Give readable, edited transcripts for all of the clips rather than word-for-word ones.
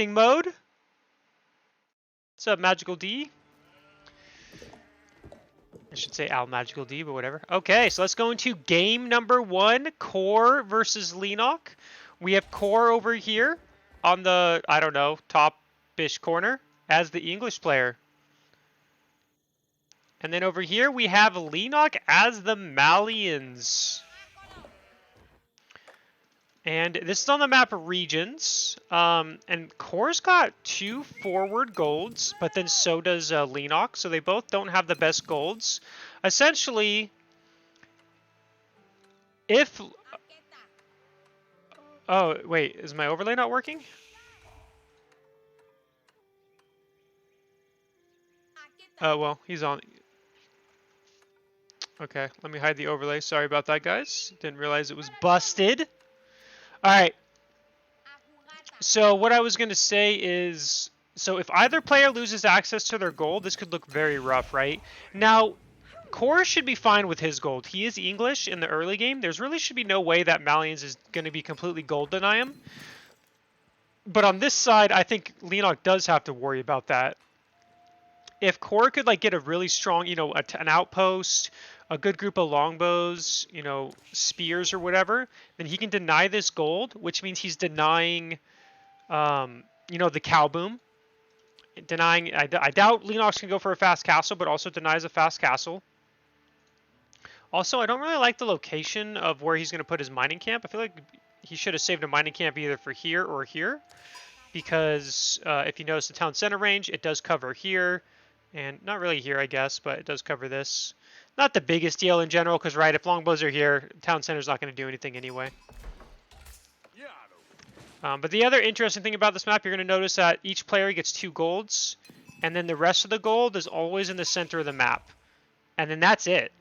Testing mode. What's up, Magical D? I should say Al Magical D, but whatever. Okay, so let's go into game number 1, Core versus Leenock. We have Core over here on the, I don't know, top-ish corner as the English player. And then over here we have Leenock as the Malians. And this is on the map Regions. And Core's got 2 forward golds, but then so does Leenock. So they both don't have the best golds. Essentially, if... Oh, wait, is my overlay not working? Oh, well, he's on. Okay, let me hide the overlay. Sorry about that, guys. Didn't realize it was busted. Alright. So what I was going to say is, so if either player loses access to their gold, this could look very rough, right? Now, Core should be fine with his gold. He is English in the early game. There's really should be no way that Malians is going to be completely gold deny him. But on this side, I think Leenock does have to worry about that. If Core could like get a really strong, you know, an outpost, a good group of longbows, you know, spears or whatever, then he can deny this gold, which means he's denying, you know, the cow boom. Denying, I doubt Leenock's can go for a fast castle, but also denies a fast castle. Also, I don't really like the location of where he's going to put his mining camp. I feel like he should have saved a mining camp either for here or here, because if you notice the town center range, it does cover here. And not really here, I guess, but it does cover this. Not the biggest deal in general, because, right, if longbows are here, town center's not going to do anything anyway. But the other interesting thing about this map, you're going to notice that each player gets 2 golds, and then the rest of the gold is always in the center of the map. And then that's it.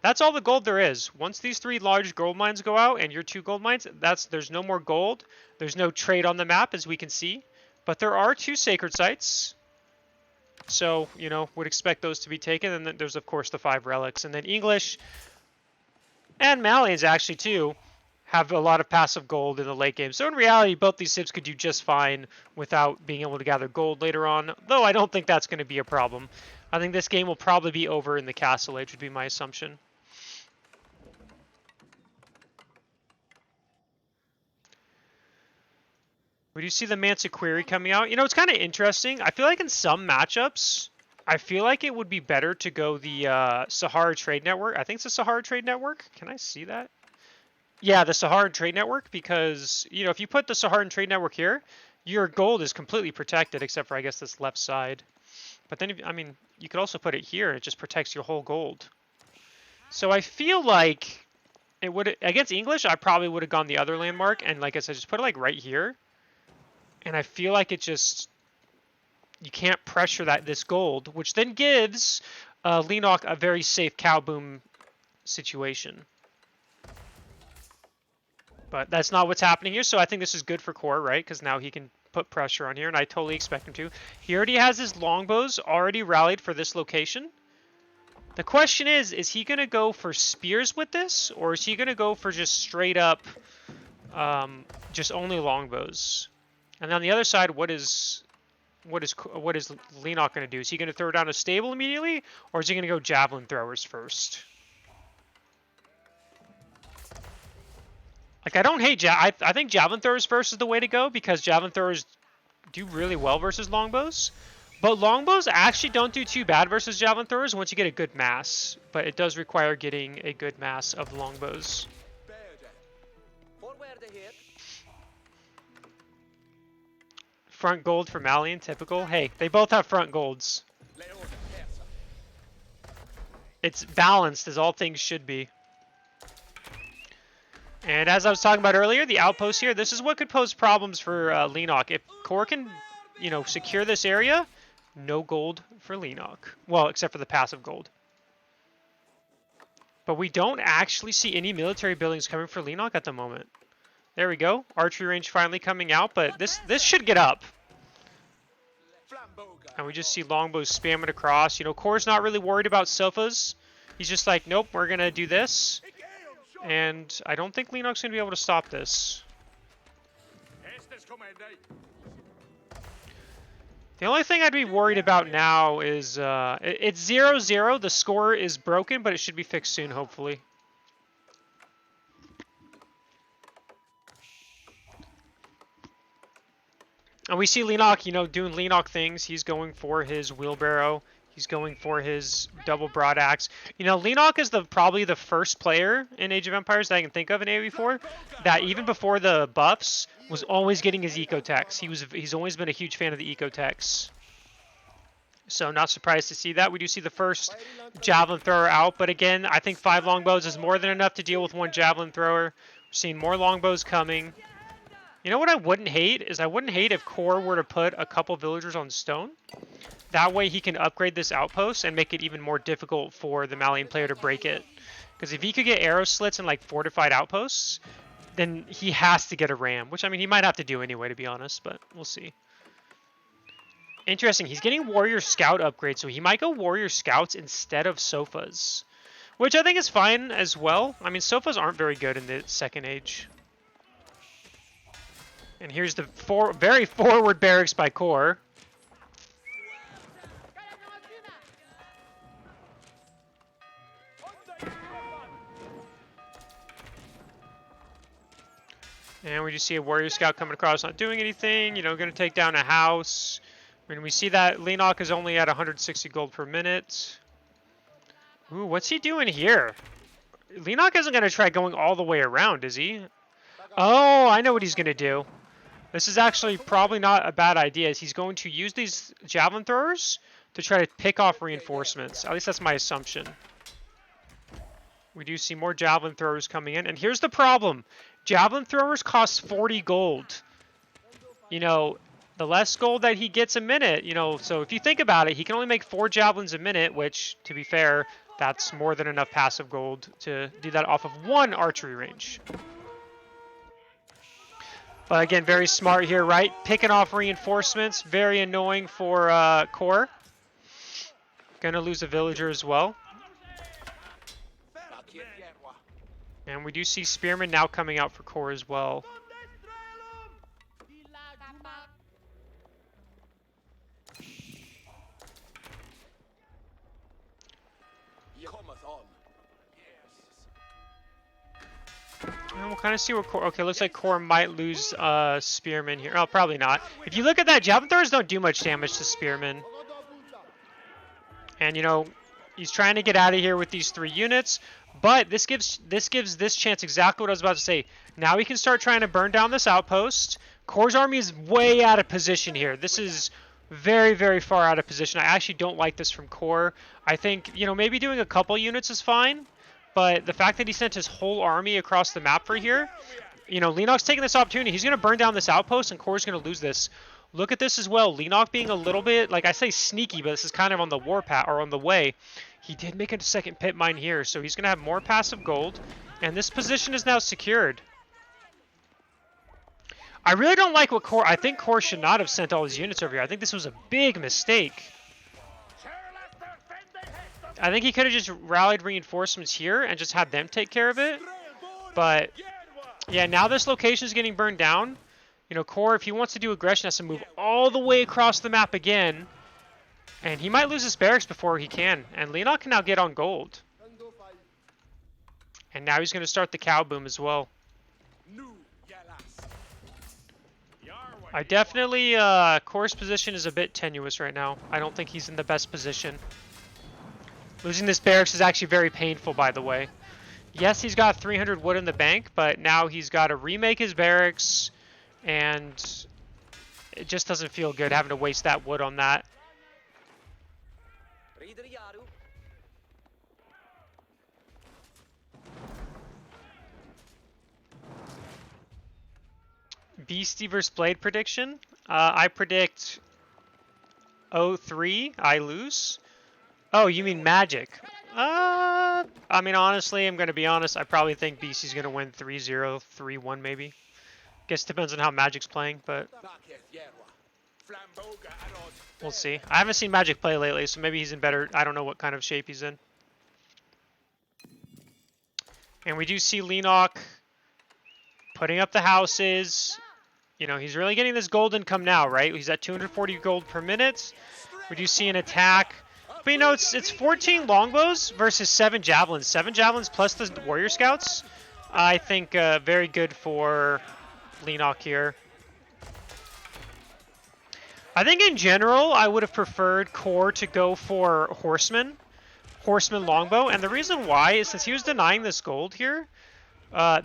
That's all the gold there is. Once these 3 large gold mines go out, and your 2 gold mines, there's no more gold. There's no trade on the map, as we can see. But there are 2 sacred sites. So, you know, would expect those to be taken. And then there's, of course, the 5 relics. And then English and Malians, actually, too, have a lot of passive gold in the late game. So in reality, both these cips could do just fine without being able to gather gold later on. Though I don't think that's going to be a problem. I think this game will probably be over in the Castle Age, would be my assumption. We do see the Mansequiri coming out. You know, it's kind of interesting. I feel like in some matchups, I feel like it would be better to go the Sahara Trade Network. I think it's the Sahara Trade Network. Can I see that? Yeah, the Saharan Trade Network, because, you know, if you put the Saharan Trade Network here, your gold is completely protected, except for, I guess, this left side. But then, I mean, you could also put it here, and it just protects your whole gold. So I feel like it would, against English, I probably would have gone the other landmark, and like I said, just put it, like, right here. And I feel like it just, you can't pressure this gold, which then gives Leenock a very safe cow boom situation. But that's not what's happening here, so I think this is good for Core, right? Because now he can put pressure on here, and I totally expect him to. He already has his longbows already rallied for this location. The question is he going to go for spears with this, or is he going to go for just straight up, just only longbows? And on the other side, what is Leenock going to do? Is he going to throw down a stable immediately, or is he going to go javelin throwers first? Like, I don't hate I think javelin throwers first is the way to go, because javelin throwers do really well versus longbows. But longbows actually don't do too bad versus javelin throwers once you get a good mass. But it does require getting a good mass of longbows. Front gold for Malian, typical. Hey, they both have front golds. It's balanced, as all things should be. And as I was talking about earlier, the outpost here, this is what could pose problems for Leenock. If Core can, you know, secure this area, no gold for Leenock. Well, except for the passive gold. But we don't actually see any military buildings coming for Leenock at the moment. There we go. Archery range finally coming out, but this should get up. And we just see longbows spamming across. You know, Core's not really worried about sofas. He's just like, nope, we're going to do this. And I don't think Leenock's going to be able to stop this. The only thing I'd be worried about now is it's 0-0. The score is broken, but it should be fixed soon, hopefully. And we see Leenock, you know, doing Leenock things. He's going for his wheelbarrow. He's going for his double broad axe. You know, Leenock is probably the first player in Age of Empires that I can think of in AoE4 that even before the buffs was always getting his eco-techs. He's always been a huge fan of the eco-techs. So not surprised to see that. We do see the first javelin thrower out, but again, I think 5 longbows is more than enough to deal with 1 javelin thrower. We're seeing more longbows coming. You know what I wouldn't hate is I wouldn't hate if Core were to put a couple villagers on stone. That way he can upgrade this outpost and make it even more difficult for the Malian player to break it. Because if he could get arrow slits and like fortified outposts, then he has to get a ram, which I mean he might have to do anyway, to be honest, but we'll see. Interesting, he's getting warrior scout upgrade, so he might go warrior scouts instead of sofas, which I think is fine as well. I mean, sofas aren't very good in the second age. And here's the very forward barracks by Core. And we just see a warrior scout coming across, not doing anything. You know, going to take down a house. When we see that Leenock is only at 160 gold per minute. Ooh, what's he doing here? Leenock isn't going to try going all the way around, is he? Oh, I know what he's going to do. This is actually probably not a bad idea. He's going to use these javelin throwers to try to pick off reinforcements. At least that's my assumption. We do see more javelin throwers coming in. And here's the problem. Javelin throwers cost 40 gold. You know, the less gold that he gets a minute, you know, so if you think about it, he can only make 4 javelins a minute, which, to be fair, that's more than enough passive gold to do that off of 1 archery range. But again, very smart here, right? Picking off reinforcements, very annoying for Core. Gonna lose a villager as well. And we do see Spearmen now coming out for Core as well. And we'll kind of see where Core... Okay, looks like Core might lose Spearmen here. Oh, probably not. If you look at that, javelin throwers don't do much damage to Spearmen. And, you know, he's trying to get out of here with these 3 units. But this gives this chance exactly what I was about to say. Now he can start trying to burn down this outpost. Core's army is way out of position here. This is very, very far out of position. I actually don't like this from Core. I think, you know, maybe doing a couple units is fine. But the fact that he sent his whole army across the map for here, you know, Leenock's taking this opportunity. He's going to burn down this outpost, and Core's going to lose this. Look at this as well. Leenock being a little bit, like I say, sneaky, but this is kind of on the warpath or on the way. He did make a second pit mine here, so he's going to have more passive gold, and this position is now secured. I really don't like what Core... I think Core should not have sent all his units over here. I think this was a big mistake. I think he could have just rallied reinforcements here and just had them take care of it. But, yeah, now this location is getting burned down. You know, Core, if he wants to do aggression, has to move all the way across the map again. And he might lose his barracks before he can. And Leenock can now get on gold. And now he's going to start the cow boom as well. I definitely... Core's position is a bit tenuous right now. I don't think he's in the best position. Losing this barracks is actually very painful, by the way. Yes, he's got 300 wood in the bank, but now he's got to remake his barracks, and it just doesn't feel good having to waste that wood on that. Beastie vs. Blade prediction. I predict 0-3, I lose. Oh, you mean Magic? I mean, honestly, I'm going to be honest. I probably think BC's going to win 3-0, 3-1 maybe. Guess depends on how Magic's playing, but we'll see. I haven't seen Magic play lately, so maybe he's in better... I don't know what kind of shape he's in. And we do see Leenock putting up the houses. You know, he's really getting this gold income now, right? He's at 240 gold per minute. We do see an attack. But, you know, it's 14 longbows versus 7 javelins. 7 javelins plus the warrior scouts. I think very good for Leenock here. I think in general, I would have preferred Core to go for Horseman longbow. And the reason why is since he was denying this gold here,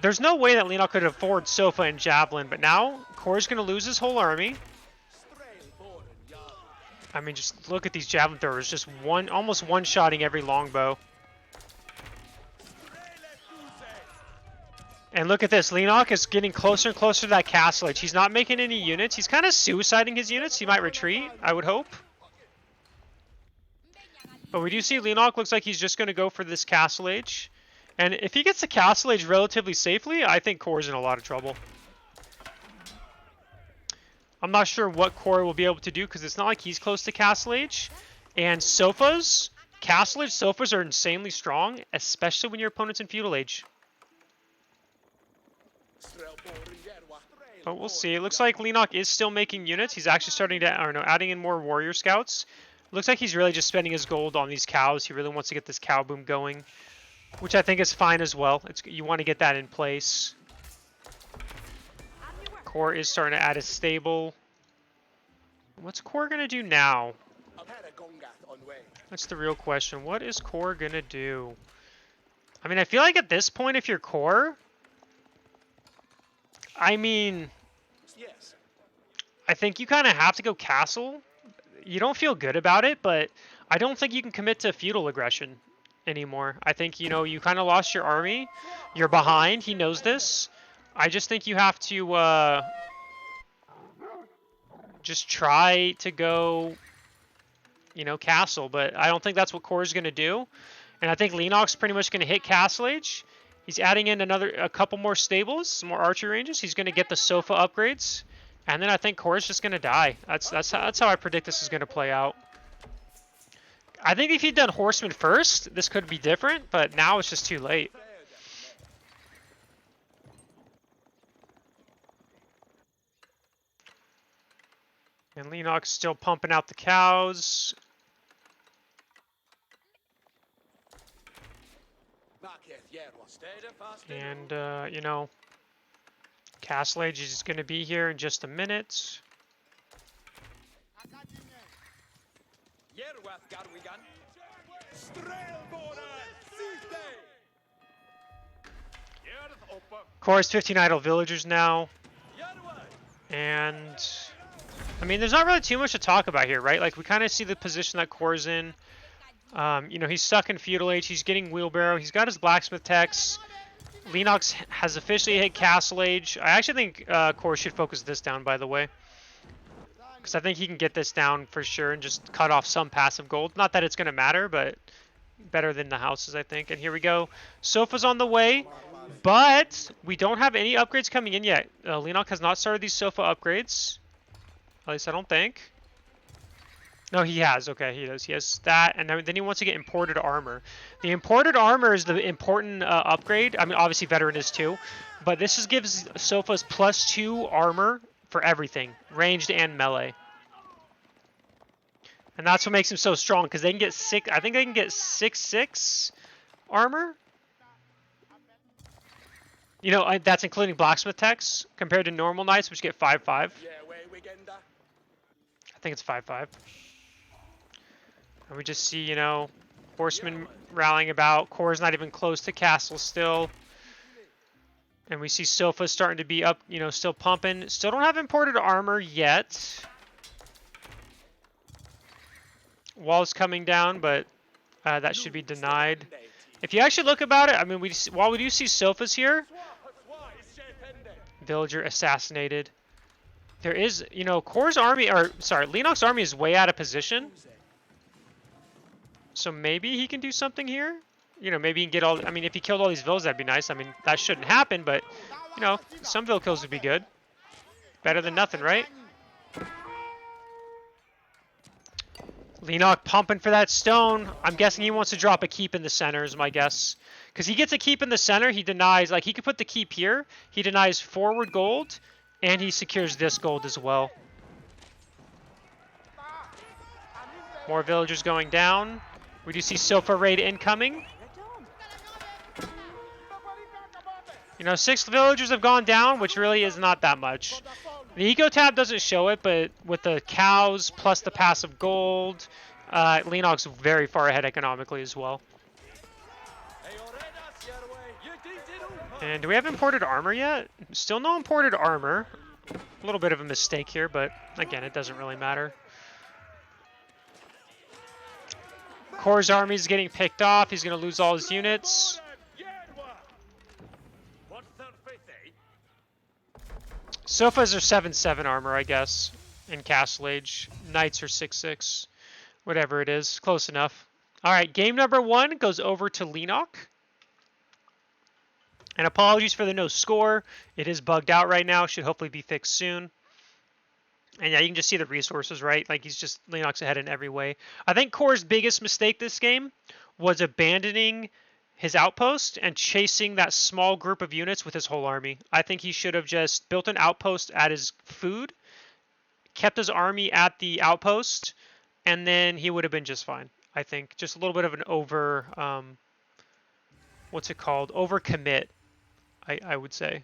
there's no way that Leenock could afford Sofa and Javelin, but now Core's going to lose his whole army. I mean, just look at these Javelin throwers, just almost one-shotting every longbow. And look at this, Leenock is getting closer and closer to that castle edge. He's not making any units. He's kind of suiciding his units. He might retreat, I would hope. But we do see Leenock looks like he's just going to go for this castle age. And if he gets the castle age relatively safely, I think Core's in a lot of trouble. I'm not sure what Core will be able to do because it's not like he's close to castle age. And Sofas, castle age Sofas are insanely strong, especially when your opponent's in feudal age. But we'll see. It looks like Leenock is still making units. He's actually starting to, or no, adding in more warrior scouts. Looks like he's really just spending his gold on these cows. He really wants to get this cow boom going, which I think is fine as well. You want to get that in place. Core is starting to add a stable. What's Core going to do now? That's the real question. What is Core going to do? I mean, I feel like at this point, if you're Core, I mean, I think you kind of have to go castle. You don't feel good about it, but I don't think you can commit to feudal aggression anymore. I think, you know, you kind of lost your army. You're behind. He knows this. I just think you have to just try to go, you know, castle. But I don't think that's what Core is going to do. And I think Leenock's pretty much going to hit castle age. He's adding in a couple more stables, some more archery ranges. He's going to get the Sofa upgrades. And then I think Core's just going to die. That's how I predict this is going to play out. I think if he'd done Horseman first, this could be different. But now it's just too late. And Leenock's still pumping out the cows. And, you know, Castle Age is going to be here in just a minute. Of course, 15 idle villagers now. And, I mean, there's not really too much to talk about here, right? Like, we kind of see the position that Core's in. You know, he's stuck in feudal age. He's getting wheelbarrow. He's got his blacksmith techs. Leenock has officially hit castle age. I actually think Core should focus this down, by the way. Because I think he can get this down for sure and just cut off some passive gold. Not that it's going to matter, but better than the houses, I think. And here we go. Sofa's on the way, but we don't have any upgrades coming in yet. Leenock has not started these Sofa upgrades. At least I don't think. No, he has. Okay, he does. He has that, and then he wants to get imported armor. The imported armor is the important upgrade. I mean, obviously veteran is too, but this just gives Sofas +2 armor for everything, ranged and melee. And that's what makes him so strong, because they can get 6. I think they can get 6/6 armor. You know, that's including blacksmith techs compared to normal knights, which get 5/5. I think it's 5/5. And we just see, you know, horsemen rallying about. Core's not even close to castle still. And we see Sofa starting to be up, you know, still pumping. Still don't have imported armor yet. Wall's coming down, but that should be denied. If you actually look about it, I mean, while we do see Sofas here, villager assassinated. There is, you know, Core's army, or sorry, Leenock's army is way out of position. So maybe he can do something here. You know, maybe he can get all... I mean, if he killed all these villas, that'd be nice. I mean, that shouldn't happen, but, you know, some vill kills would be good. Better than nothing, right? Leenock pumping for that stone. I'm guessing he wants to drop a keep in the center is my guess. Because he gets a keep in the center, he denies... Like, he could put the keep here. He denies forward gold, And he secures this gold as well. More villagers going down. We do see Sofa raid incoming. You know, 6 villagers have gone down, which really is not that much. The eco tab doesn't show it, but with the cows plus the passive gold, Leenock's very far ahead economically as well. And do we have imported armor yet? Still no imported armor. A little bit of a mistake here, but again, it doesn't really matter. Kor's army is getting picked off. He's going to lose all his units. Sofas are 7-7 armor, I guess, in Castle Age. Knights are 6-6. Whatever it is. Close enough. Alright, game number 1 goes over to Leenock. And apologies for the no score. It is bugged out right now. Should hopefully be fixed soon. And yeah, you can just see the resources, right? Like, Leenock's ahead in every way. I think Kor's biggest mistake this game was abandoning his outpost and chasing that small group of units with his whole army. I think he should have just built an outpost at his food, kept his army at the outpost, and then he would have been just fine. I think just a little bit of an overcommit, I would say.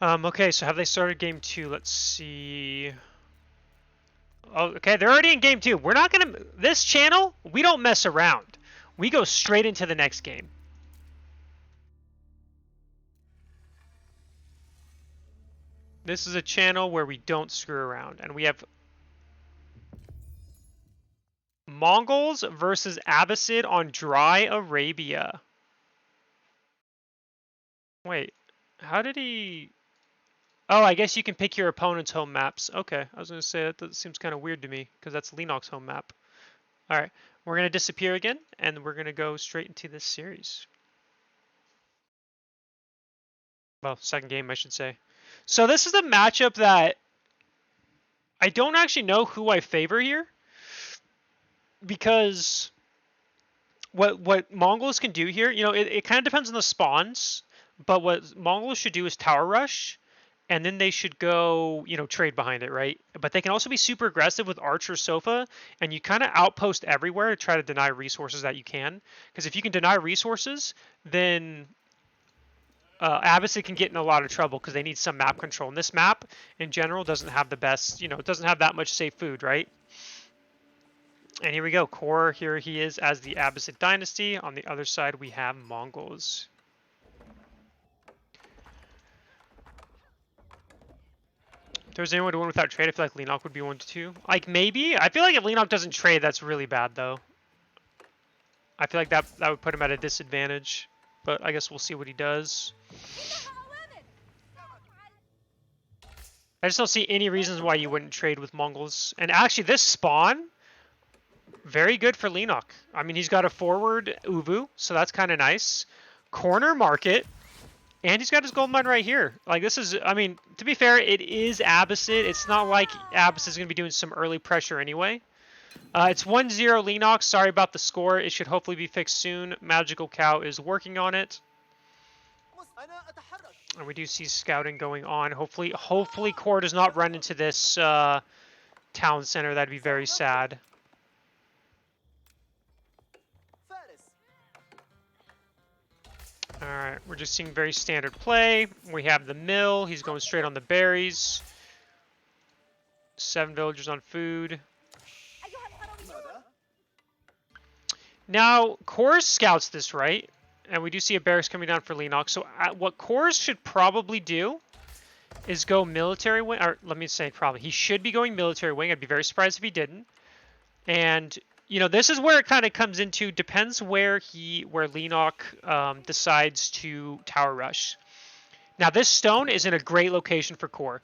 Okay, so have they started game 2? Let's see. Oh, okay, they're already in game 2. We're not gonna... This channel, we don't mess around. We go straight into the next game. This is a channel where we don't screw around. And we have Mongols versus Abbasid on Dry Arabia. Wait, how did he... Oh, I guess you can pick your opponent's home maps. Okay, I was going to say that seems kind of weird to me because that's Leenock's home map. All right, we're going to disappear again, and we're going to go straight into this series. Well, second game, I should say. So this is a matchup that I don't actually know who I favor here because what Mongols can do here, you know, it kind of depends on the spawns, but what Mongols should do is tower rush. And then they should go, you know, trade behind it, right? But they can also be super aggressive with Archer Sofa, and you kind of outpost everywhere to try to deny resources that you can. Because if you can deny resources, then Abbasid can get in a lot of trouble because they need some map control. And this map, in general, doesn't have the best, you know, it doesn't have that much safe food, right? And here we go. Kor, here he is as the Abbasid dynasty. On the other side, we have Mongols. If there's anyone to win without trade, I feel like Leenock would be 1-2. Like, maybe? I feel like if Leenock doesn't trade, that's really bad, though. I feel like that would put him at a disadvantage. But I guess we'll see what he does. I just don't see any reasons why you wouldn't trade with Mongols. And actually, this spawn, very good for Leenock. I mean, he's got a forward Uvu, so that's kind of nice. Corner market. And he's got his gold mine right here. Like, this is, I mean, to be fair, it is Abbasid. It's not like Abbasid's going to be doing some early pressure anyway. It's 1-0 Leenock. Sorry about the score. It should hopefully be fixed soon. Magical Cow is working on it. And we do see scouting going on. Hopefully Kor does not run into this town center. That'd be very sad. Alright, we're just seeing very standard play. We have the mill. He's going straight on the berries. 7 villagers on food. Now, Kors scouts this, right? And we do see a barracks coming down for Leenock. So what Kors should probably do is go military wing. Or let me say probably. He should be going military wing. I'd be very surprised if he didn't. And... you know, this is where it kind of comes into, depends where Leenock decides to tower rush. Now, this stone is in a great location for Kor.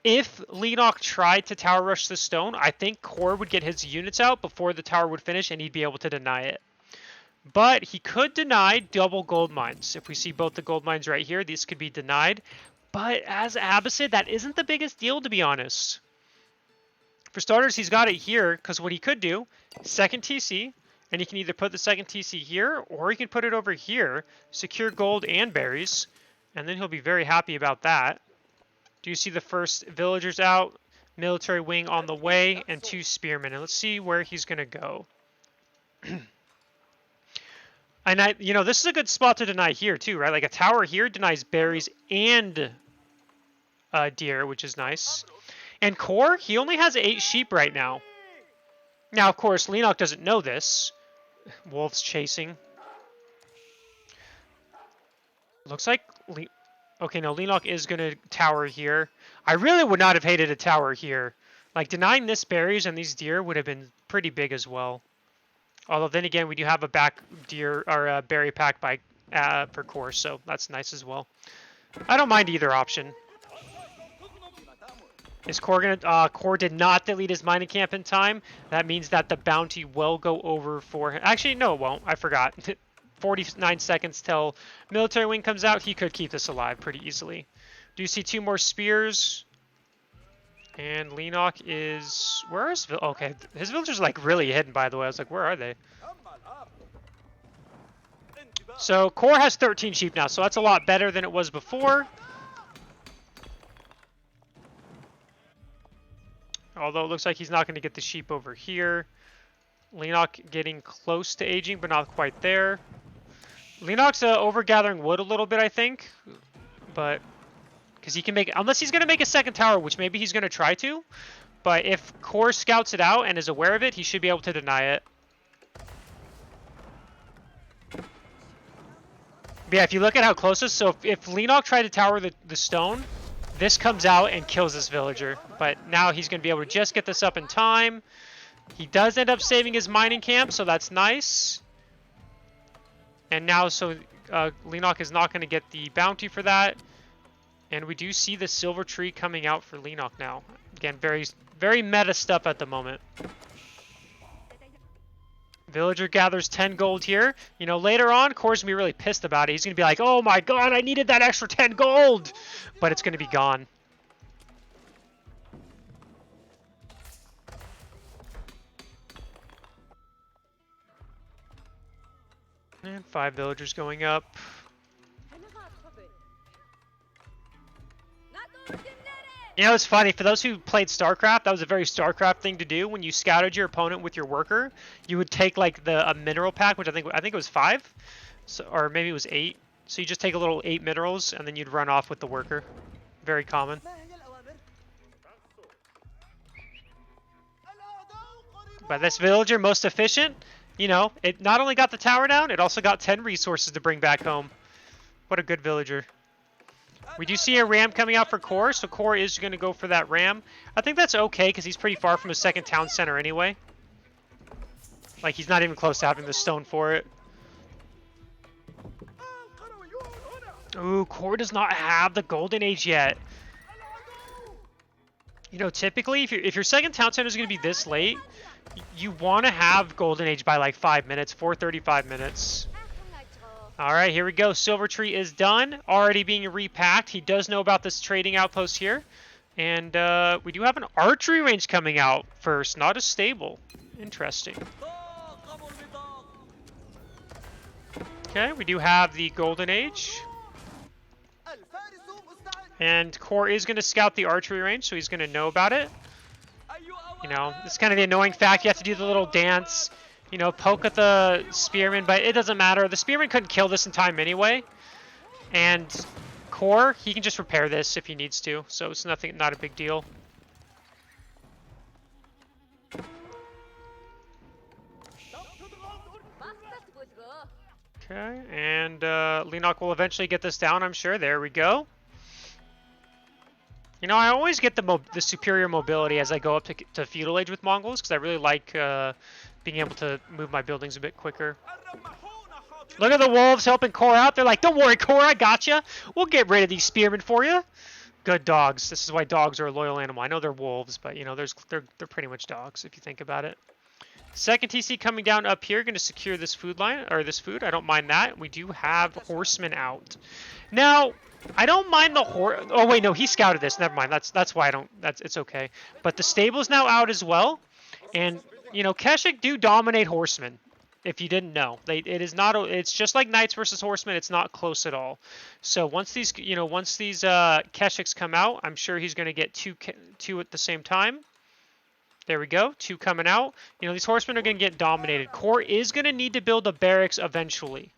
If Leenock tried to tower rush this stone, I think Kor would get his units out before the tower would finish and he'd be able to deny it. But he could deny double gold mines. If we see both the gold mines right here, these could be denied. But as Abbasid, that isn't the biggest deal, to be honest. For starters, he's got it here, because what he could do, second TC, and he can either put the second TC here, or he can put it over here, secure gold and berries, and then he'll be very happy about that. Do you see the first villagers out, military wing on the way, and 2 spearmen? And let's see where he's going to go. And this is a good spot to deny here too, right? Like a tower here denies berries and deer, which is nice. And Core, he only has 8 sheep right now. Now, of course, Leenock doesn't know this. Wolves chasing. Looks like... Okay, no, Leenock is going to tower here. I really would not have hated a tower here. Like, denying this berries and these deer would have been pretty big as well. Although, then again, we do have a back deer or a berry pack by per course, so that's nice as well. I don't mind either option. Is Core gonna... Core did not delete his mining camp in time. That means that the bounty will go over for him. Actually, no, it won't. I forgot. 49 seconds till military wing comes out. He could keep this alive pretty easily. Do you see 2 more spears? And Leenock is... Where is... Okay, his villagers are like really hidden, by the way. I was like, where are they? So Core has 13 sheep now, so that's a lot better than it was before. Although it looks like he's not going to get the sheep over here. Leenock getting close to aging, but not quite there. Leenock's over-gathering wood a little bit, I think. But... Because he can make... Unless he's going to make a second tower, which maybe he's going to try to. But if Core scouts it out and is aware of it, he should be able to deny it. But yeah, if you look at how close this... So if Leenock tried to tower the stone, this comes out and kills this villager. But now he's going to be able to just get this up in time. He does end up saving his mining camp, so that's nice. And now, so Leenock is not going to get the bounty for that. And we do see the silver tree coming out for Leenock now. Again, very, very meta stuff at the moment. Villager gathers 10 gold here. You know, later on, Core's going to be really pissed about it. He's going to be like, oh my god, I needed that extra 10 gold! But it's going to be gone. And 5 villagers going up. You know, it's funny, for those who played StarCraft, that was a very StarCraft thing to do. When you scouted your opponent with your worker, you would take like a mineral pack, which I think it was 5, so, or maybe it was 8. So you just take a little 8 minerals, and then you'd run off with the worker. Very common. But this villager, most efficient, you know, it not only got the tower down, it also got 10 resources to bring back home. What a good villager. We do see a ram coming out for Core, so Core is going to go for that ram. I think that's okay, because he's pretty far from his second town center anyway. Like, he's not even close to having the stone for it. Ooh, Core does not have the Golden Age yet. You know, typically, if your second town center is going to be this late, you want to have Golden Age by like 5 minutes, 4:35 minutes. Alright, here we go. Silver Tree is done. Already being repacked. He does know about this trading outpost here. And we do have an archery range coming out first. Not as stable. Interesting. Okay, we do have the Golden Age. And Core is going to scout the archery range, so he's going to know about it. You know, it's kind of the annoying fact. You have to do the little dance. You know, poke at the spearman, but it doesn't matter. The spearman couldn't kill this in time anyway. And Core, he can just repair this if he needs to, so it's not a big deal. Okay, and Leenock will eventually get this down, I'm sure. There we go. You know, I always get the superior mobility as I go up to Feudal Age with Mongols, because I really like being able to move my buildings a bit quicker. Look at the wolves helping Core out. They're like, don't worry, Core, I gotcha. We'll get rid of these spearmen for you. Good dogs. This is why dogs are a loyal animal. I know they're wolves, but, you know, they're pretty much dogs if you think about it. Second TC coming down up here, going to secure this food line, or this food. I don't mind that. We do have horsemen out. Now, I don't mind the horse. Oh wait, no, he scouted this. Never mind. That's why I don't. It's okay. But the stable's now out as well, and you know, Keshik do dominate horsemen. If you didn't know, it is not. It's just like knights versus horsemen. It's not close at all. So once these Keshiks come out, I'm sure he's going to get two at the same time. There we go. 2 coming out. You know, these horsemen are going to get dominated. Core is going to need to build a barracks eventually.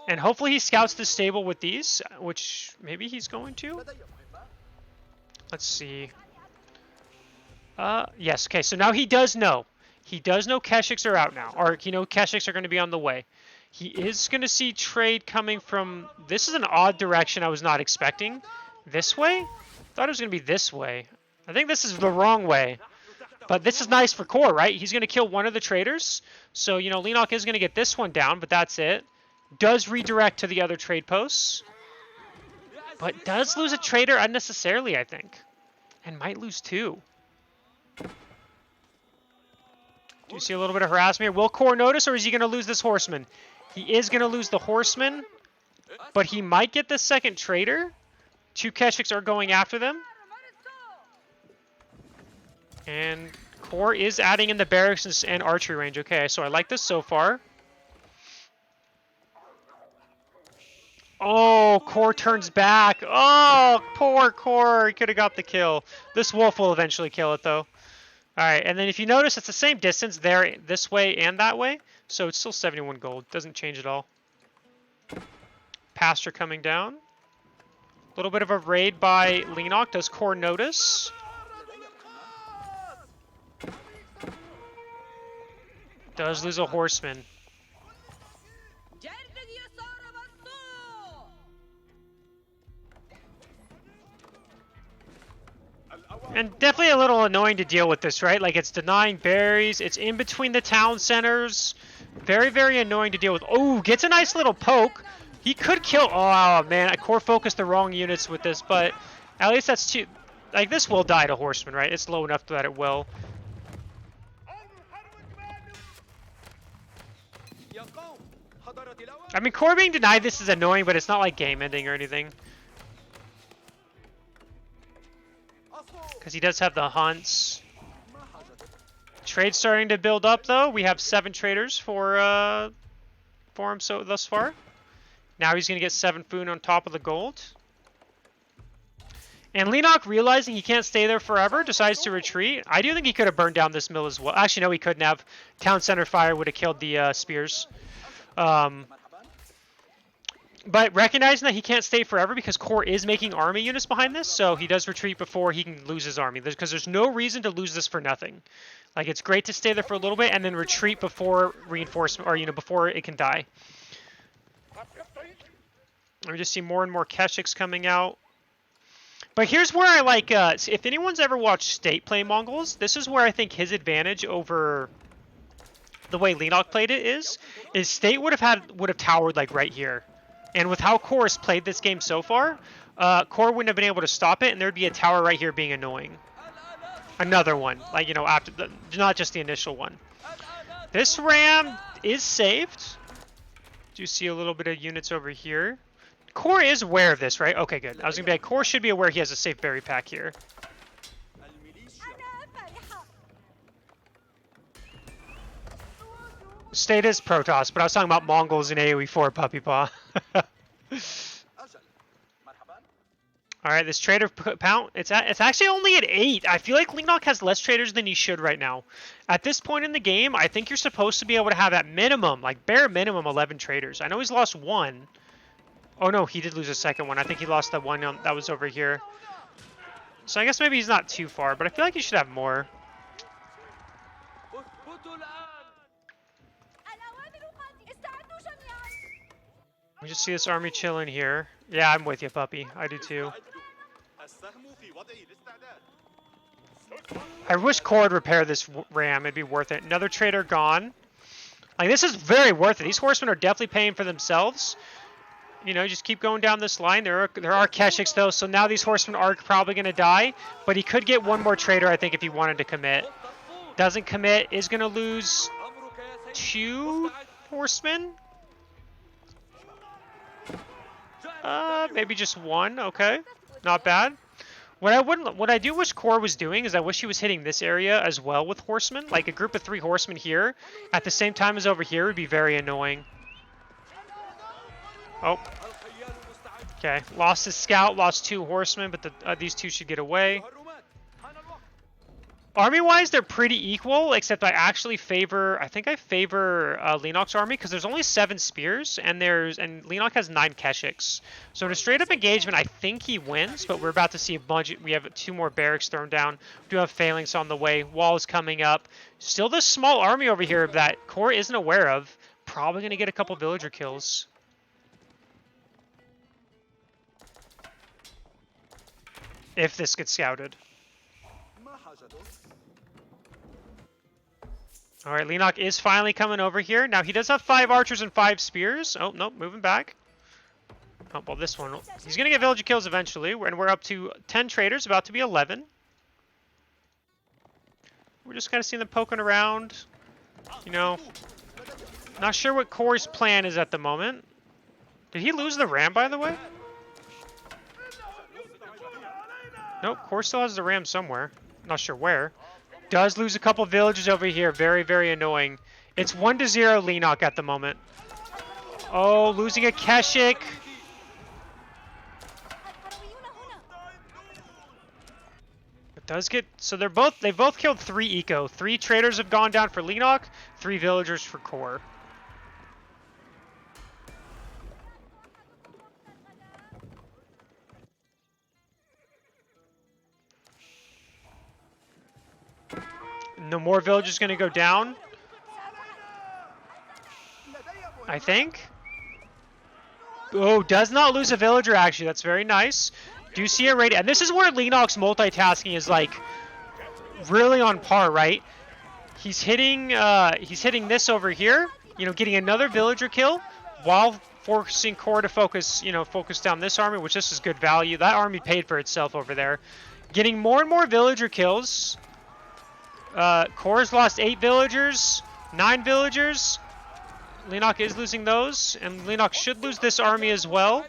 And hopefully he scouts the stable with these, which maybe he's going to. Let's see. Yes, okay, so now he does know. He does know Keshiks are out now. Or, you know, Keshiks are going to be on the way. He is going to see trade coming from... This is an odd direction I was not expecting. This way? Thought it was going to be this way. I think this is the wrong way. But this is nice for Core, right? He's going to kill one of the traders. So, you know, Leenock is going to get this one down, but that's it. Does redirect to the other trade posts. But does lose a trader unnecessarily, I think. And might lose 2. Do you see a little bit of harassment here? Will Core notice, or is he going to lose this horseman? He is going to lose the horseman, but he might get the second trader. 2 Keshiks are going after them. And Core is adding in the barracks and archery range. Okay, so I like this so far. Oh, Core turns back. Oh, poor Core. He could have got the kill. This wolf will eventually kill it, though. All right, and then if you notice, it's the same distance there, this way and that way. So it's still 71 gold. Doesn't change at all. Pasture coming down. A little bit of a raid by Leenock. Does Core notice? Does lose a horseman. And definitely a little annoying to deal with this, right? Like, it's denying berries. It's in between the town centers. Very, very annoying to deal with. Oh, gets a nice little poke. He could kill... Oh, man. I core focused the wrong units with this, but at least that's too... Like, this will die to horseman, right? It's low enough that it will. I mean, Core being denied this is annoying, but it's not like game ending or anything. Because he does have the hunts. Trade starting to build up, though. We have 7 traders for him so thus far. Now he's going to get 7 food on top of the gold. And Leenock, realizing he can't stay there forever, decides to retreat. I do think he could have burned down this mill as well. Actually, no, he couldn't have. Town center fire would have killed the spears. But recognizing that he can't stay forever because Core is making army units behind this, so he does retreat before he can lose his army. Because there's no reason to lose this for nothing. Like, it's great to stay there for a little bit and then retreat before reinforcement, or, you know, before it can die. We just see more and more Keshiks coming out. But here's where I like, if anyone's ever watched State play Mongols, this is where I think his advantage over the way Leenock played it is State would have towered like right here. And with how Core has played this game so far, Core wouldn't have been able to stop it, and there'd be a tower right here being annoying. Another one, like, you know, after not just the initial one. This ram is saved. Do you see a little bit of units over here? Core is aware of this, right? Okay, good. I was gonna be like, Core should be aware he has a safe berry pack here. State is Protoss, but I was talking about Mongols in AoE 4, Puppy Paw. Alright, this trader count, it's actually only at 8. I feel like Leenock has less traders than he should right now. At this point in the game, I think you're supposed to be able to have at minimum, like bare minimum, 11 traders. I know he's lost 1. Oh no, he did lose a second one. I think he lost the one that was over here. So I guess maybe he's not too far, but I feel like he should have more. We just see this army chilling here. Yeah, I'm with you, puppy. I do too. I wish Core would repair this ram. It'd be worth it. Another trader gone. Like, this is very worth it. These horsemen are definitely paying for themselves. You know, just keep going down this line. There are Keshiks, though, so now these horsemen are probably going to die. But he could get one more trader, I think, if he wanted to commit. Doesn't commit. Is going to lose 2 horsemen. Maybe just 1. Okay, not bad. What I do wish Core was doing is I wish he was hitting this area as well with horsemen. Like a group of 3 horsemen here at the same time as over here would be very annoying. Oh. Okay, lost his scout, lost 2 horsemen, but these 2 should get away. Army-wise, they're pretty equal, except I actually favor, I favor Leenock's army, because there's only 7 spears, and Leenock has 9 Keshiks. So in a straight-up engagement, I think he wins, but we're about to see a bunch. We have 2 more barracks thrown down. We do have phalanx on the way. Walls coming up. Still this small army over here that Core isn't aware of. Probably going to get a couple villager kills. If this gets scouted. All right, Leenock is finally coming over here. Now, he does have 5 archers and 5 spears. Oh, nope, moving back. Oh, well, this one. He's going to get villager kills eventually, and we're up to 10 traders, about to be 11. We're just kind of seeing them poking around. You know, not sure what Core's plan is at the moment. Did he lose the ram, by the way? Nope, Core still has the ram somewhere. Not sure where. Does lose a couple villages over here. Very, very annoying. It's 1-0 Leenock at the moment. Oh, losing a Keshik. It does get... So they've both killed 3 eco. 3 traders have gone down for Leenock. 3 villagers for Core. No more villagers going to go down, I think. Oh, does not lose a villager, actually. That's very nice. Do see a raid. And this is where Leenock's multitasking is, like, really on par, right? He's hitting this over here, you know, getting another villager kill while forcing Core to focus down this army, which this is good value. That army paid for itself over there. Getting more and more villager kills. Core's lost 8 villagers, 9 villagers. Leenock is losing those, and Leenock should lose this army as well.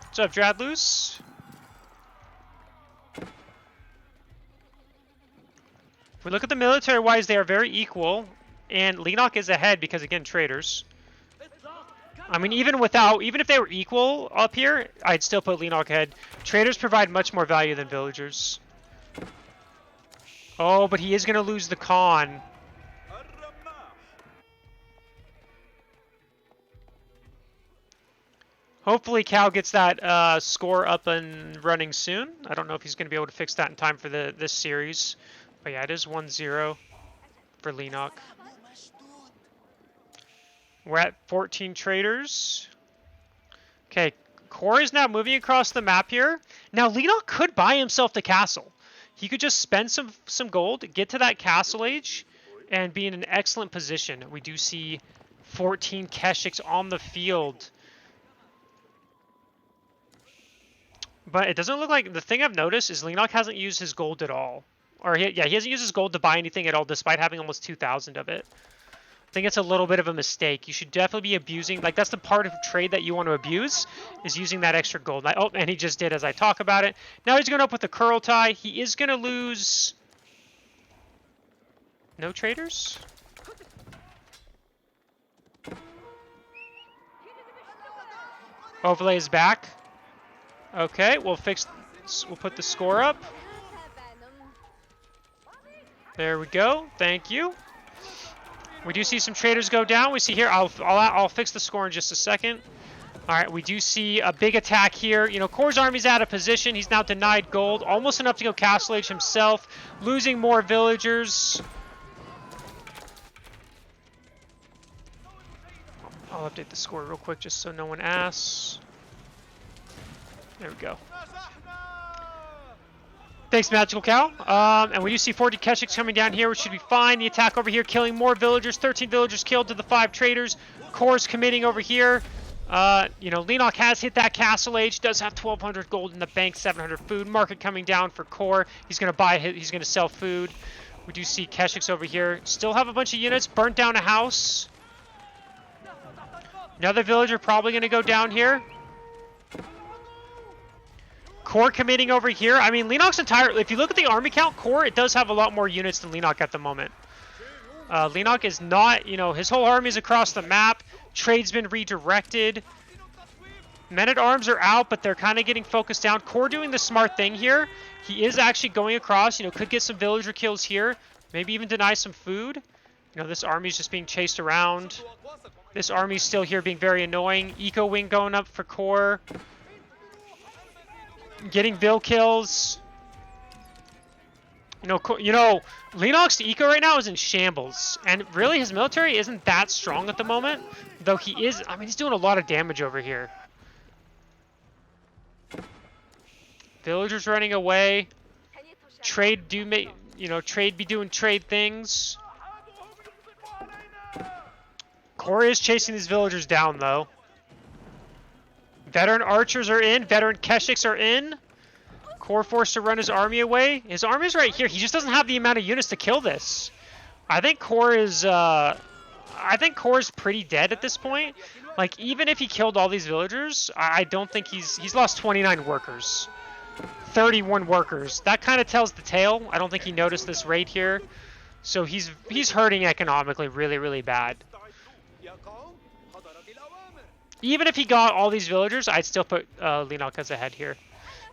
What's up, Dradloose? If we look at the military-wise, they are very equal, and Leenock is ahead because, again, traders. I mean, even if they were equal up here, I'd still put Leenock ahead. Traders provide much more value than villagers. Oh, but he is going to lose the con. Hopefully Cal gets that score up and running soon. I don't know if he's going to be able to fix that in time for this series. But yeah, it is 1-0 for Leenock. We're at 14 traders. Okay, Core is now moving across the map here. Now, Leenock could buy himself the castle. He could just spend some gold, get to that castle age, and be in an excellent position. We do see 14 Keshiks on the field. But it doesn't look like... The thing I've noticed is Leenock hasn't used his gold at all. Or, he hasn't used his gold to buy anything at all, despite having almost 2,000 of it. I think it's a little bit of a mistake. You should definitely be abusing... Like, that's the part of trade that you want to abuse, is using that extra gold. Oh, and he just did as I talk about it. Now he's going up with the curl tie. He is going to lose... No traders? Overlay is back. Okay, we'll put the score up. There we go. Thank you. We do see some traders go down. We see here, I'll fix the score in just a second. All right, we do see a big attack here. You know, Core's army's out of position. He's now denied gold, almost enough to go Castle Age himself, losing more villagers. I'll update the score real quick just so no one asks. There we go. Thanks, Magical Cow. And we do see 40 Keshiks coming down here, which should be fine. The attack over here killing more villagers. 13 villagers killed to the 5 traders. Core's committing over here. You know, Leenock has hit that castle age, does have 1,200 gold in the bank, 700 food. Market coming down for core. He's going to buy it, he's going to sell food. We do see Keshiks over here. Still have a bunch of units. Burnt down a house. Another villager probably going to go down here. Core committing over here. I mean, Leenock's entire... If you look at the army count, Core, it does have a lot more units than Leenock at the moment. Leenock is not... You know, his whole army is across the map. Trade's been redirected. Men-at-Arms are out, but they're kind of getting focused down. Core doing the smart thing here. He is actually going across. You know, could get some villager kills here. Maybe even deny some food. You know, this army's just being chased around. This army's still here being very annoying. Eco Wing going up for Core. Getting Bill kills. You know, Leenock's eco right now is in shambles, and really his military isn't that strong at the moment. Though he is, I mean, he's doing a lot of damage over here. Villagers running away. Trade trade be doing trade things. Core is chasing these villagers down though. Veteran archers are in. Veteran Keshiks are in. Core forced to run his army away. His army's right here. He just doesn't have the amount of units to kill this. I think Core is pretty dead at this point. Like, even if he killed all these villagers, I don't think he's lost 29 workers. 31 workers. That kind of tells the tale. I don't think he noticed this raid here. So he's hurting economically really, really bad. Even if he got all these villagers, I'd still put Leenock as ahead here.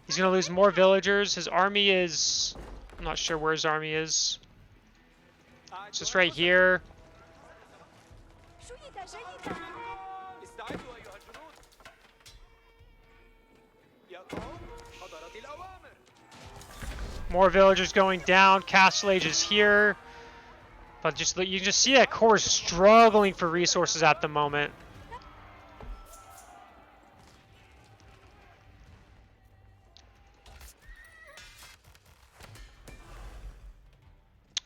He's going to lose more villagers. His army is... I'm not sure where his army is. It's just right here. More villagers going down. Castle Age is here. But you can just see that Core is struggling for resources at the moment.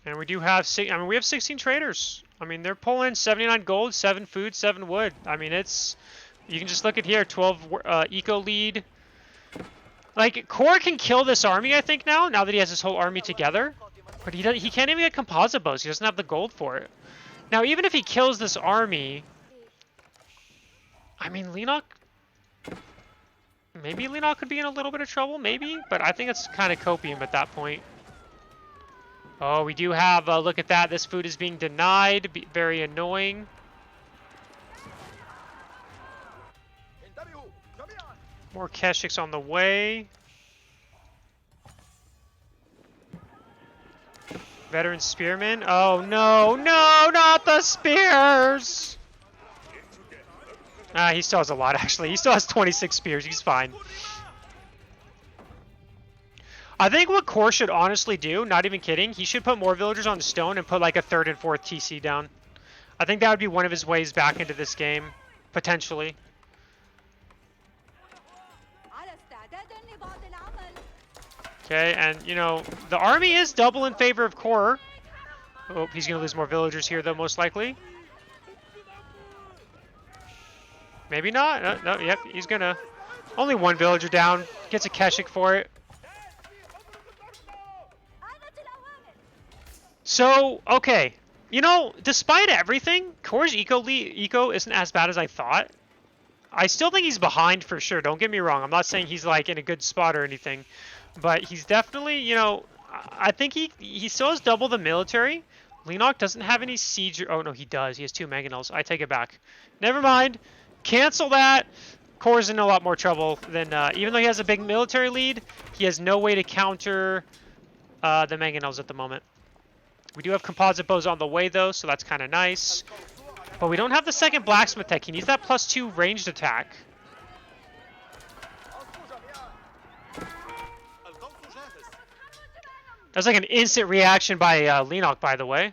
And we do have, we have 16 traders. I mean, they're pulling 79 gold, 7 food, 7 wood. I mean, you can just look at here, 12 eco lead. Like, Core can kill this army, I think, now that he has his whole army together. But he can't even get composite bows. He doesn't have the gold for it. Now, even if he kills this army, I mean, Leenock, maybe Leenock could be in a little bit of trouble, maybe. But I think it's kind of copium at that point. Oh, we do have, look at that. This food is being denied. Very annoying. More Keshiks on the way. Veteran Spearmen. Oh, no, no, not the spears! He still has a lot, actually. He still has 26 spears. He's fine. I think what Core should honestly do, not even kidding, he should put more villagers on the stone and put like a 3rd and 4th TC down. I think that would be one of his ways back into this game, potentially. Okay, and you know, the army is double in favor of Core. Oh, he's going to lose more villagers here though, most likely. Maybe not. No, yep, he's going to. Only one villager down. Gets a Keshik for it. So, okay. You know, despite everything, Core's eco isn't as bad as I thought. I still think he's behind for sure, don't get me wrong. I'm not saying he's like in a good spot or anything. But he's definitely, you know, I think he still has double the military. Leenock doesn't have any siege. Oh, no, he does. He has 2 mangonels. I take it back. Never mind. Cancel that. Core's in a lot more trouble than, even though he has a big military lead, he has no way to counter the mangonels at the moment. We do have composite bows on the way, though, so that's kind of nice. But we don't have the 2nd blacksmith tech. He needs that +2 ranged attack. That's like an instant reaction by Leenock, by the way.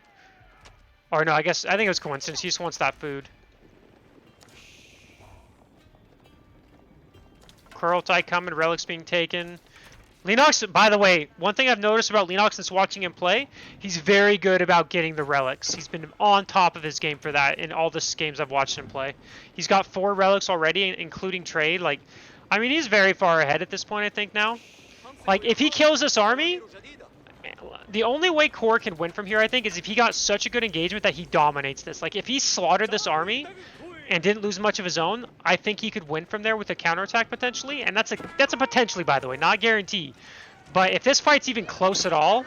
Or no, I think it was coincidence. He just wants that food. Kurultai coming, relics being taken. Leenock's, by the way, one thing I've noticed about Leenock since watching him play, he's very good about getting the relics. He's been on top of his game for that in all the games I've watched him play. He's got 4 relics already, including trade. Like, I mean, he's very far ahead at this point, I think, now. Like, if he kills this army, the only way Core can win from here, I think, is if he got such a good engagement that he dominates this. Like, if he slaughtered this army and didn't lose much of his own, I think he could win from there with a counterattack potentially. And that's a potentially, by the way, not guarantee. But if this fight's even close at all,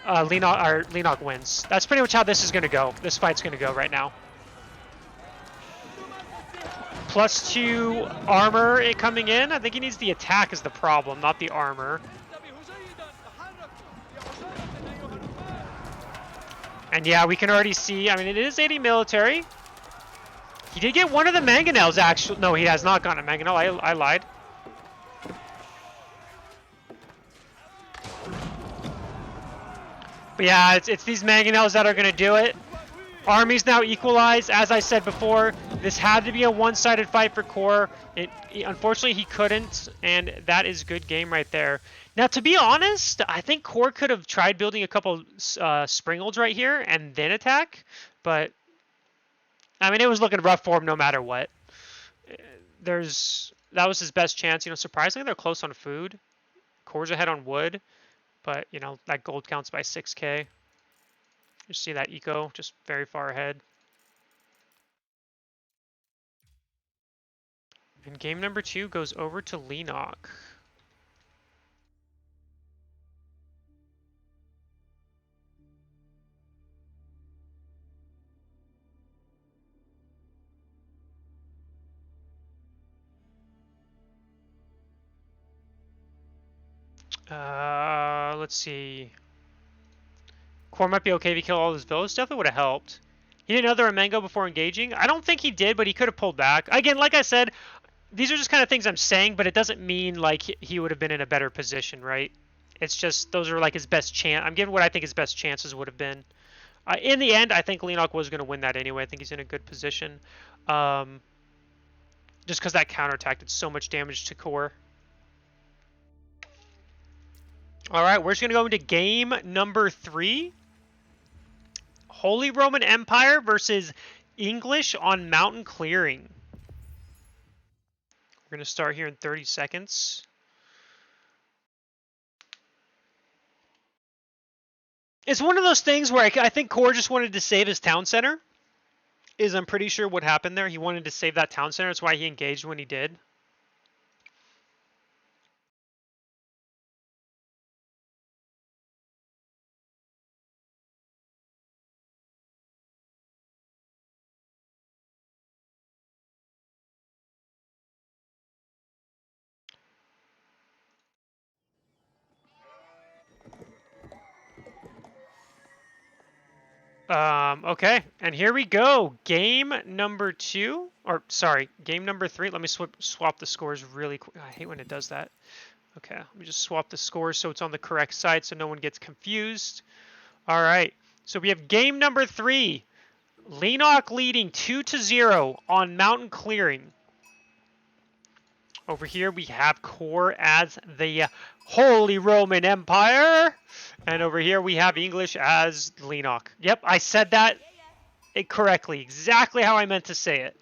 Leenock wins. That's pretty much how this is going to go. This fight's going to go right now. +2 armor coming in. I think he needs the attack is the problem, not the armor. And yeah, we can already see, I mean, it is 80 military. He did get one of the mangonels, actually. No, he has not gotten a mangonel. I lied. But yeah, it's these mangonels that are going to do it. Armies now equalized. As I said before, this had to be a one-sided fight for Core. Unfortunately, he couldn't, and that is good game right there. Now, to be honest, I think Core could have tried building a couple Springolds right here and then attack, but I mean, it was looking rough for him no matter what. That was his best chance. You know, surprisingly, they're close on food. Core's ahead on wood, but, you know, that gold counts by 6K. You see that eco just very far ahead. And game number 2 goes over to Leenock. Let's see. Core might be okay if he killed all his villages. Definitely would have helped. He didn't know there were mango before engaging. I don't think he did, but he could have pulled back. Again, like I said, these are just kind of things I'm saying, but it doesn't mean like he would have been in a better position, right? It's just those are like his best chance. I'm giving what I think his best chances would have been. In the end, I think Leenock was going to win that anyway. I think he's in a good position. Just because that counterattack did so much damage to Core. All right, we're just going to go into game number 3. Holy Roman Empire versus English on mountain clearing. We're going to start here in 30 seconds. It's one of those things where I think Core just wanted to save his town center. I'm pretty sure what happened there. He wanted to save that town center. That's why he engaged when he did. Okay, and here we go. Game number 2, or sorry, game number 3. Let me swap the scores really quick. I hate when it does that. Okay, let me just swap the scores so it's on the correct side so no one gets confused. All right, so we have game number 3. Leenock leading 2-0 on mountain clearing. Over here we have Core as the Holy Roman Empire. And over here we have English as Leenock. Yep, I said that correctly. Exactly how I meant to say it.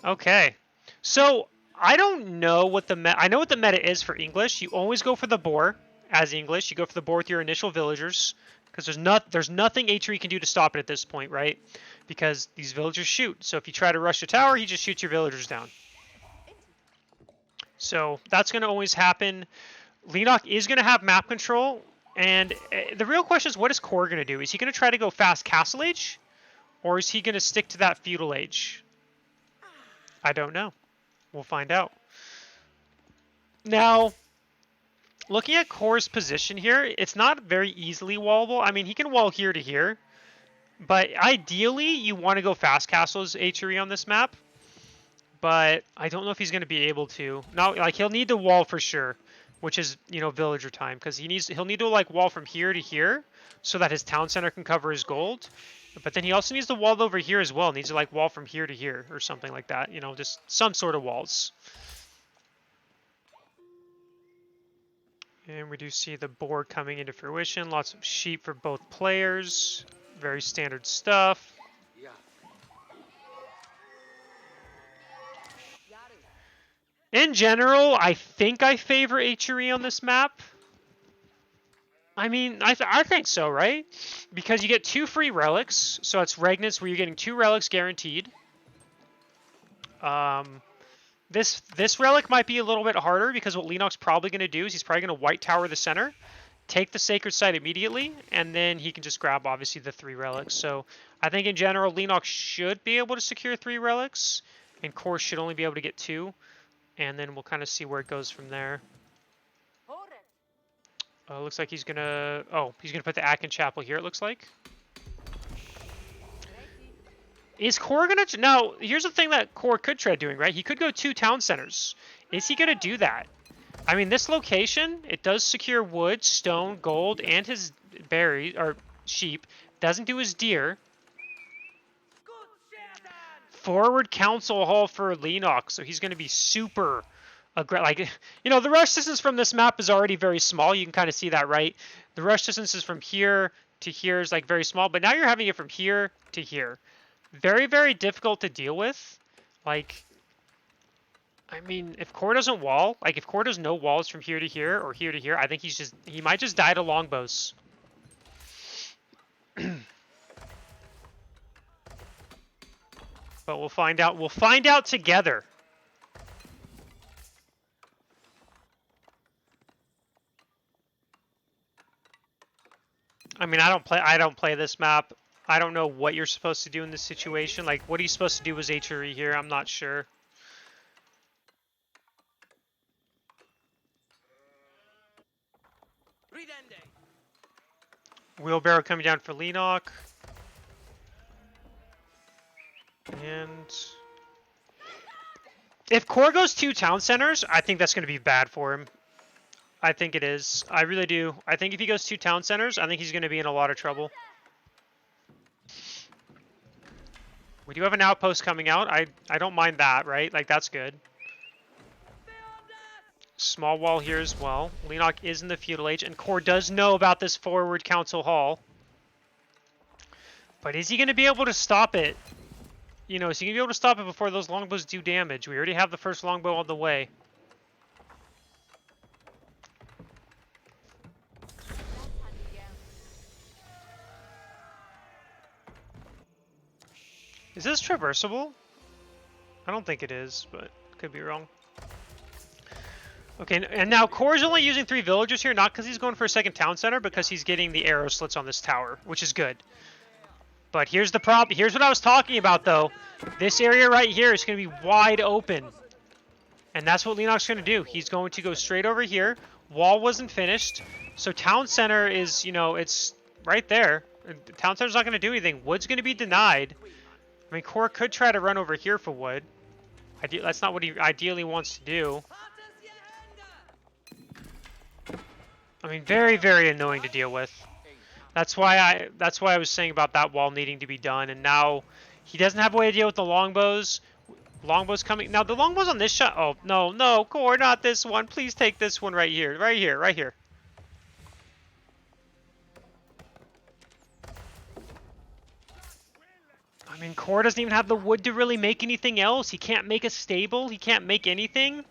Okay. So, I don't know what the meta... I know what the meta is for English. You always go for the boar as English. You go for the boar with your initial villagers. Because there's nothing H3 can do to stop it at this point, right? Because these villagers shoot. So if you try to rush the tower, he just shoots your villagers down. So that's going to always happen. Leenock is going to have map control. And the real question is, what is Core going to do? Is he going to try to go fast Castle Age? Or is he going to stick to that Feudal Age? I don't know. We'll find out. Now, looking at Core's position here, it's not very easily wallable. I mean, he can wall here to here. But ideally, you want to go fast castles H3 on this map. But I don't know if he's going to be able to. No, like he'll need to wall for sure, which is, you know, villager time, because he'll need to like wall from here to here so that his town center can cover his gold. But then he also needs to wall over here as well. Needs to like wall from here to here or something like that. You know, just some sort of walls. And we do see the board coming into fruition. Lots of sheep for both players. Very standard stuff. In general, I think I favor HRE on this map. I mean, I think so, right? Because you get 2 free relics. So it's Regnants where you're getting 2 relics guaranteed. This relic might be a little bit harder because what Leenock's probably going to do is he's probably going to white tower the center, take the Sacred Site immediately, and then he can just grab, obviously, the 3 relics. So I think in general, Leenock should be able to secure 3 relics, and Core should only be able to get 2. And then we'll kind of see where it goes from there. Looks like he's gonna. Oh, he's gonna put the Akin Chapel here. It looks like. Is Core gonna? Now, here's the thing that Core could try doing, right? He could go 2 town centers. Is he gonna do that? I mean, this location, it does secure wood, stone, gold, and his berries or sheep. Doesn't do his deer. Forward Council Hall for Leenock, so he's going to be super aggressive. Like, you know, the rush distance from this map is already very small. You can kind of see that, right? The rush distance is from here to here is like very small, but now you're having it from here to here. Very, very difficult to deal with. Like, I mean, if Core doesn't wall, like if Core does no walls from here to here or here to here, I think he might just die to longbows. But we'll find out. We'll find out together. I mean, I don't play this map. I don't know what you're supposed to do in this situation. Like, what are you supposed to do as HRE here? I'm not sure. Wheelbarrow coming down for Leenock. And if Core goes 2 town centers, I think that's going to be bad for him. I think it is. I really do. I think if he goes 2 town centers, I think he's going to be in a lot of trouble. We do have an outpost coming out. I don't mind that, right? Like, that's good. Small wall here as well. Leenock is in the feudal age, and Core does know about this forward council hall. But is he going to be able to stop it? You know, is he going to be able to stop it before those longbows do damage? We already have the first longbow on the way. Is this traversable? I don't think it is, but could be wrong. Okay, and now Core's only using 3 villagers here, not because he's going for a second town center, because he's getting the arrow slits on this tower, which is good. But here's the problem. Here's what I was talking about, though. This area right here is going to be wide open. And that's what Leenock's going to do. He's going to go straight over here. Wall wasn't finished. So town center is, you know, it's right there. Town center's not going to do anything. Wood's going to be denied. I mean, Core could try to run over here for wood. That's not what he ideally wants to do. I mean, very, very annoying to deal with. That's why I was saying about that wall needing to be done. And now he doesn't have a way to deal with the longbows. Longbows coming. Now, the longbows on this shot. Oh, no, no, Core, not this one. Please take this one right here. Right here, right here. I mean, Core doesn't even have the wood to really make anything else. He can't make a stable. He can't make anything.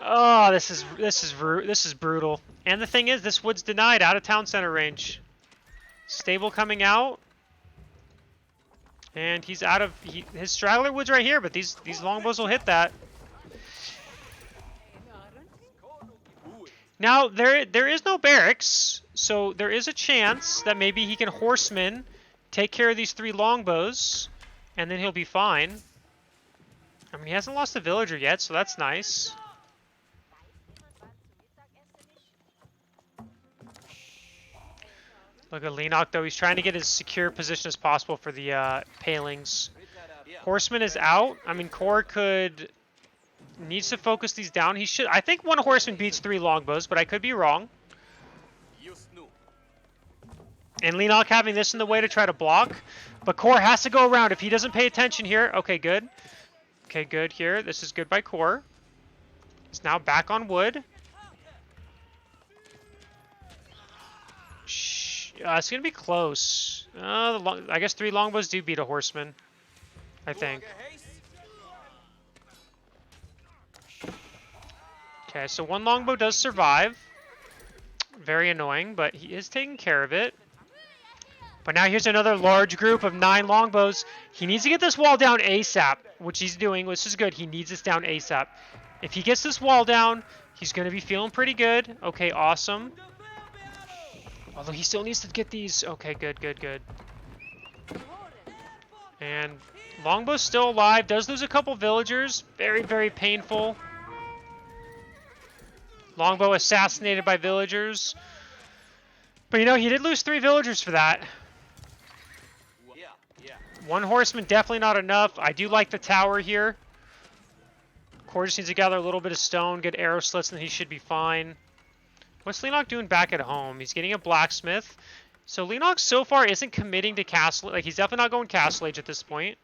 Oh, this is brutal. And the thing is, this wood's denied out of town center range. Stable coming out. And he's out of his straggler wood's right here, but these longbows will hit that. Now there is no barracks, so there is a chance that maybe he can horseman, take care of these 3 longbows, and then he'll be fine. I mean, he hasn't lost a villager yet, so that's nice. Look at Leenock, though. He's trying to get as secure position as possible for the palings. Horseman is out. I mean, Core needs to focus these down. He should. I think 1 horseman beats 3 longbows, but I could be wrong. And Leenock having this in the way to try to block. But Core has to go around. If he doesn't pay attention here. Okay, good. Okay, good here. This is good by Core. It's now back on wood. It's going to be close. I guess 3 longbows do beat a horseman, I think. Okay, so 1 longbow does survive. Very annoying, but he is taking care of it. But now here's another large group of 9 longbows. He needs to get this wall down ASAP, which he's doing, which is good. He needs this down ASAP. If he gets this wall down, he's going to be feeling pretty good. Okay, awesome. Although he still needs to get these. Okay, good, good, good. And longbow's still alive. Does lose a couple villagers. Very, very painful. Longbow assassinated by villagers. But you know, he did lose 3 villagers for that. 1 horseman, definitely not enough. I do like the tower here. Core just needs to gather a little bit of stone, get arrow slits, and he should be fine. What's Leenock doing back at home? He's getting a blacksmith. So Leenock so far isn't committing to castle. Like, he's definitely not going castle age at this point.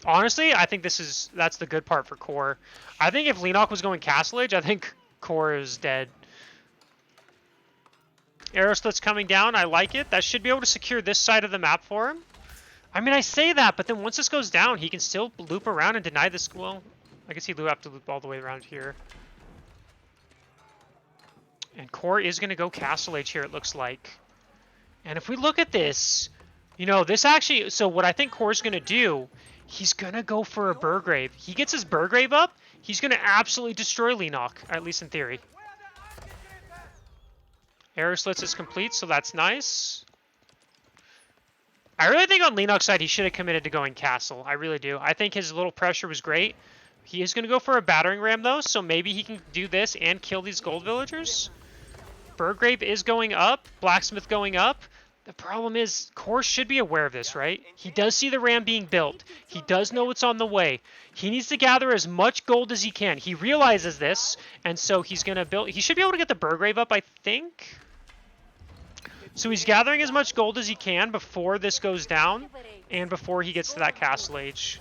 Honestly, I think that's the good part for Core. I think if Leenock was going castle age, I think Core is dead. Arrow slits coming down. I like it. That should be able to secure this side of the map for him. I mean, I say that, but then once this goes down, he can still loop around and deny this. Well, I guess he'd have to loop all the way around here. And Core is going to go castle age here, it looks like. And if we look at this, you know, this actually... So what I think Core's going to do, he's going to go for a Burgrave. He gets his Burgrave up, he's going to absolutely destroy Leenock, at least in theory. Arrow slits is complete, so that's nice. I really think on Leenock's side, he should have committed to going castle. I really do. I think his little pressure was great. He is going to go for a battering ram, though, so maybe he can do this and kill these gold villagers. Burgrave is going up. Blacksmith going up. The problem is, Core should be aware of this, right? He does see the ram being built. He does know what's on the way. He needs to gather as much gold as he can. He realizes this, and so he's going to build... He should be able to get the Burgrave up, I think. So he's gathering as much gold as he can before this goes down, and before he gets to that castle age.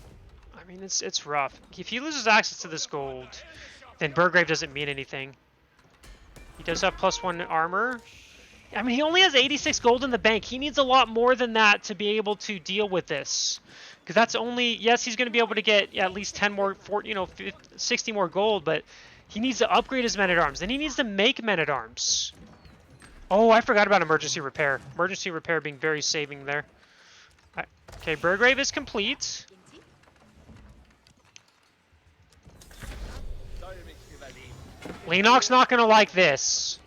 I mean, it's rough. If he loses access to this gold, then Burgrave doesn't mean anything. He does have +1 armor. I mean, he only has 86 gold in the bank. He needs a lot more than that to be able to deal with this. Because that's only... Yes, he's going to be able to get at least 10 more, 60 more gold, but he needs to upgrade his men-at-arms. Then he needs to make men-at-arms. Oh, I forgot about emergency repair. Emergency repair being very saving there. Okay, Burgrave is complete. Leenock's not going to like this.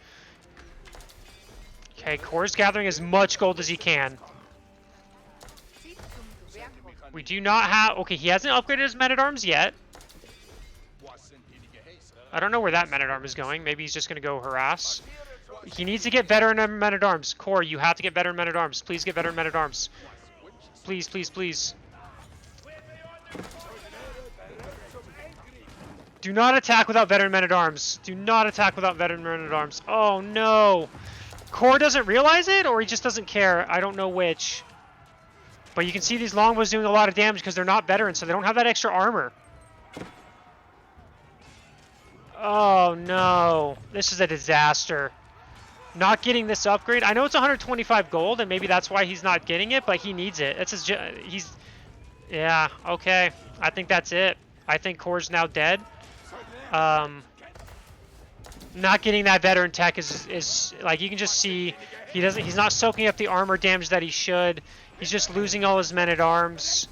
Okay, Core's gathering as much gold as he can. We do not have... Okay, he hasn't upgraded his men-at-arms yet. I don't know where that men-at-arm is going. Maybe he's just going to go harass. He needs to get veteran men-at-arms. Core, you have to get veteran men-at-arms. Please get veteran men-at-arms. Please, please, please. Do not attack without veteran men-at-arms. Do not attack without veteran men-at-arms. Oh, no. Core doesn't realize it, or he just doesn't care. I don't know which. But you can see these longbows doing a lot of damage because they're not veterans, so they don't have that extra armor. Oh, no. This is a disaster. Not getting this upgrade. I know it's 125 gold, and maybe that's why he's not getting it, but he needs it. That's his... Yeah, okay. I think that's it. I think Core's now dead. Not getting that veteran tech is like, you can just see he's not soaking up the armor damage that he should. He's just losing all his men-at-arms.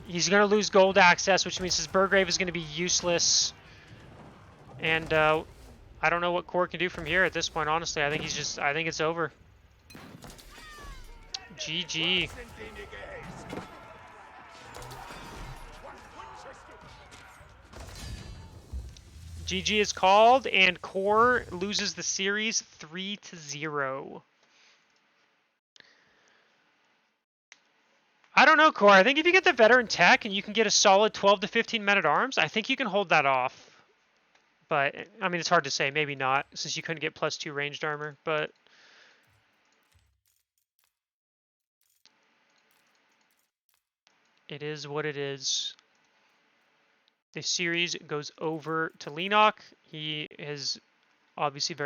He's going to lose gold access, which means his Burgrave is going to be useless. And I don't know what Core can do from here at this point, honestly. I think it's over. GG. GG is called, and Core loses the series 3-0. I don't know, Core. I think if you get the veteran tech and you can get a solid 12 to 15 men-at-arms, I think you can hold that off. But, I mean, it's hard to say. Maybe not, since you couldn't get +2 ranged armor. But it is what it is. The series goes over to Leenock. He is obviously very